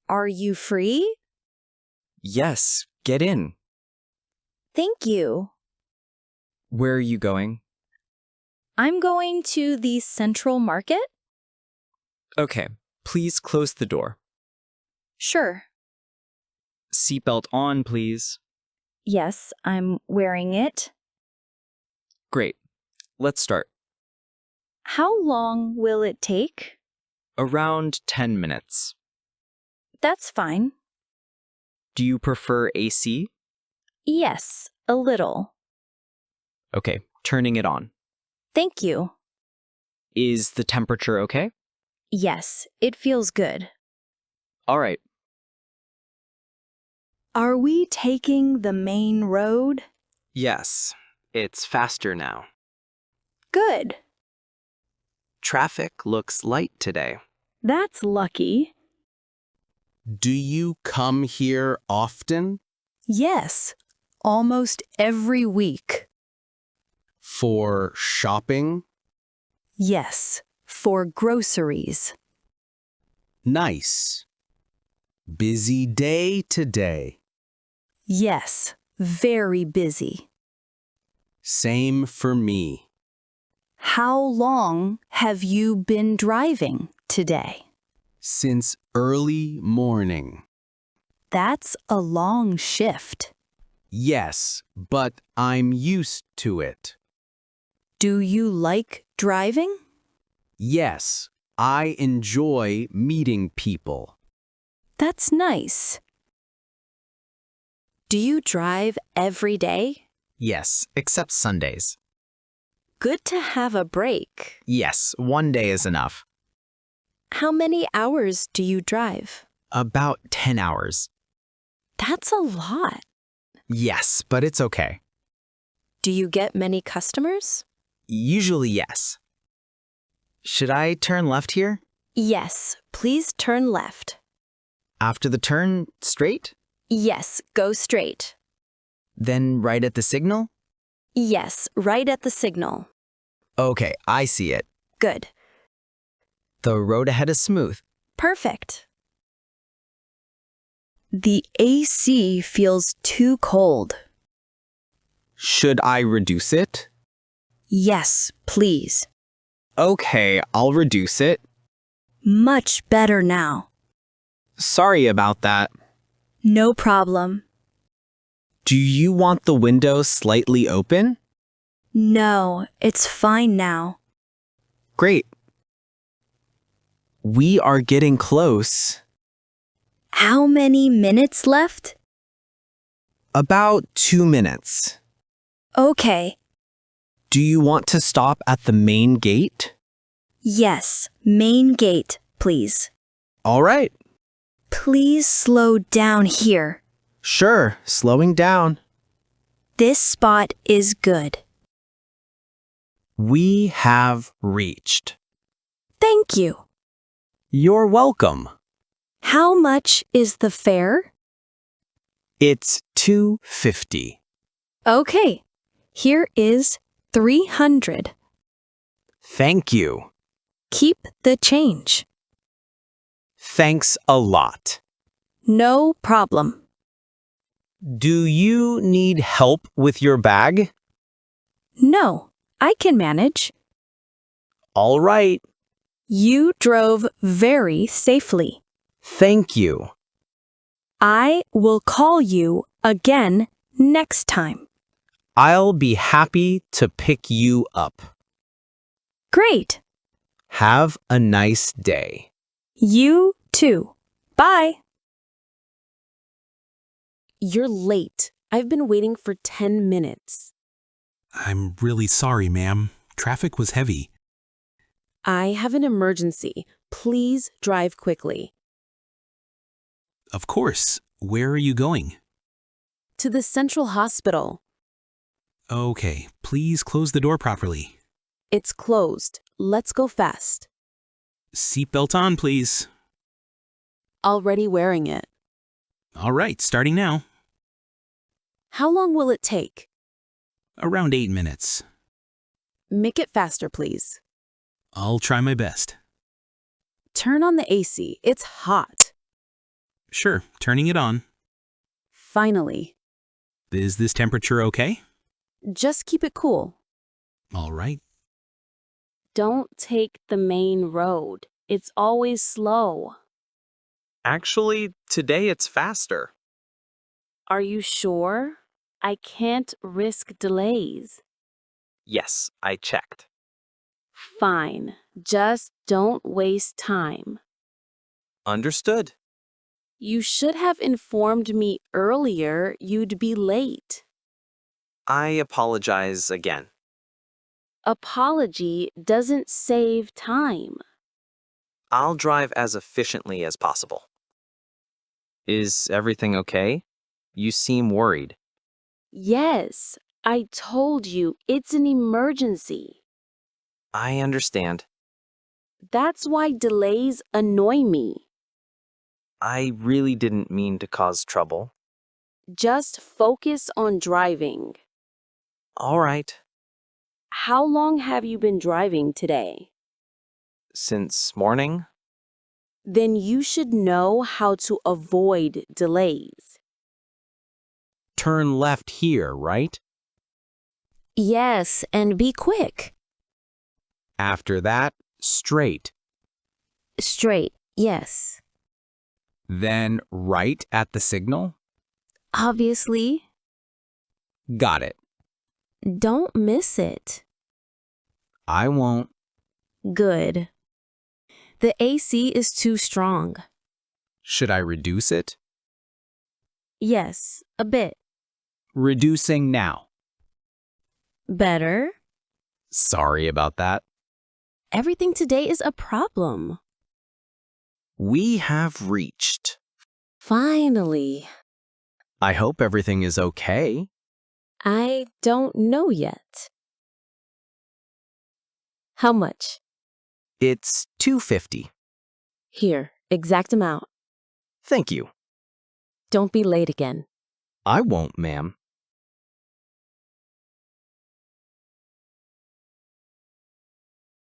Are you free? Yes, get in. Thank you. Where are you going? I'm going to the Central Market? Okay, please close the door. Sure. Seatbelt on, please. Yes, I'm wearing it. Great. Let's start. How long will it take? Around 10 minutes. That's fine. Do you prefer AC? Yes, a little. Okay, turning it on. Thank you. Is the temperature okay? Yes, it feels good. All right. Are we taking the main road? Yes, it's faster now. Good. Traffic looks light today. That's lucky. Do you come here often? Yes, almost every week. For shopping? Yes, for groceries. Nice. Busy day today. Yes, very busy. Same for me. How long have you been driving today? Since early morning. That's a long shift. Yes, but I'm used to it. Do you like driving? Yes, I enjoy meeting people. That's nice. Do you drive every day? Yes, except Sundays. Good to have a break. Yes, one day is enough. How many hours do you drive? About 10 hours. That's a lot. Yes, but it's okay. Do you get many customers? Usually, yes. Should I turn left here? Yes, please turn left. After the turn, straight? Yes, go straight. Then right at the signal? Yes, right at the signal. Okay, I see it. Good. The road ahead is smooth. Perfect. The AC feels too cold. Should I reduce it? Yes, please. Okay, I'll reduce it. Much better now. Sorry about that. No problem. Do you want the window slightly open? No, it's fine now. Great. We are getting close. How many minutes left? About 2 minutes. Okay. Do you want to stop at the main gate? Yes, main gate, please. All right. Please slow down here. Sure, slowing down. This spot is good. We have reached. Thank you. You're welcome. How much is the fare? It's $2.50. Okay, here is 300. Thank you. Keep the change. Thanks a lot. No problem. Do you need help with your bag? No, I can manage. All right. You drove very safely. Thank you. I will call you again next time. I'll be happy to pick you up. Great. Have a nice day. You too. Bye. You're late. I've been waiting for 10 minutes. I'm really sorry, ma'am. Traffic was heavy. I have an emergency. Please drive quickly. Of course. Where are you going? To the Central Hospital. Okay, please close the door properly. It's closed. Let's go fast. Seatbelt on, please. Already wearing it. All right, starting now. How long will it take? Around 8 minutes. Make it faster, please. I'll try my best. Turn on the AC. It's hot. Sure, turning it on. Finally. Is this temperature okay? Just keep it cool. All right. Don't take the main road. It's always slow. Actually, today it's faster. Are you sure? I can't risk delays. Yes, I checked. Fine. Just don't waste time. Understood. You should have informed me earlier you'd be late. I apologize again. Apology doesn't save time. I'll drive as efficiently as possible. Is everything okay? You seem worried. Yes, I told you it's an emergency. I understand. That's why delays annoy me. I really didn't mean to cause trouble. Just focus on driving. All right. How long have you been driving today? Since morning? Then you should know how to avoid delays. Turn left here, right? Yes, and be quick. After that, straight. Straight, yes. Then right at the signal? Obviously. Got it. Don't miss it. I won't. Good. The AC is too strong. Should I reduce it? Yes, a bit. Reducing now. Better. Sorry about that. Everything today is a problem. We have reached. Finally. I hope everything is okay. I don't know yet. How much? It's $2.50. Here, exact amount. Thank you. Don't be late again. I won't, ma'am.